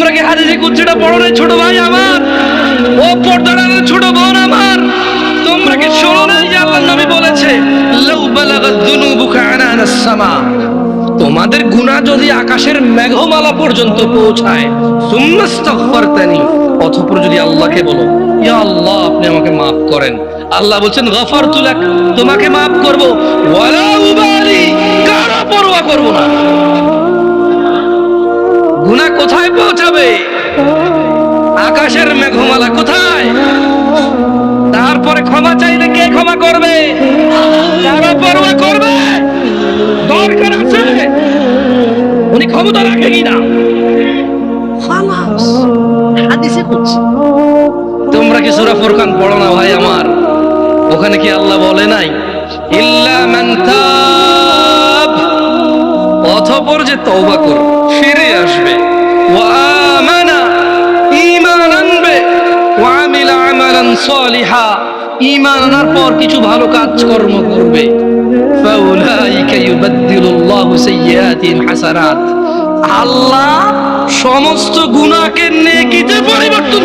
তোমরা কি হাদিসে কুদসিটা পড়ো না ছোট ভাই আমার, ও পর্দার ছোট বোন আমার, তোমরা কি শোনো না যে আল্লাহর নবী বলেছে লাউ বালাগাত যুনুবুকা আনানাস সামা, তোমাদের গুনাহ যদি আকাশের মেঘমালা পর্যন্ত পৌঁছায়, সুম্মাস্তাগফারতানি, অতঃপর যদি আল্লাহকে বলো ইয়া আল্লাহ আপনি আমাকে maaf করেন, আল্লাহ বলেন গফারতু লাক, তোমাকে maaf করব, ওয়ালা উবালি, কারো পরোয়া করব না। গুনাহ কোথায় পৌঁছাবে? আকাশের মেঘমালা কোথায়? তারপরে ক্ষমা চাইলে কে ক্ষমা করবে? কারো পরোয়া করবে? দরকার আছে উনি ক্ষমতা রাখে কিনা, খালাস হাদিসে কুদসি। তোমরা কি সূরা ফুরকান পড়ো না ভাই আমার? ওখানে কি আল্লাহ বলে নাই ইল্লা মান তাব, অতঃপর যে তওবা করে ফিরে আসবে, ওয়া আমানা, ঈমান আনবে, ওয়া আমিলা আমালান সালিহা, ঈমান আনার পর কিছু ভালো কাজকর্ম করবে, ফাউলাইকা ইউবাদদিলুল্লাহু সাইয়্যাতিহিম হাসানাত, আল্লাহ সমস্ত গুনাহকে নেকিতে পরিবর্তন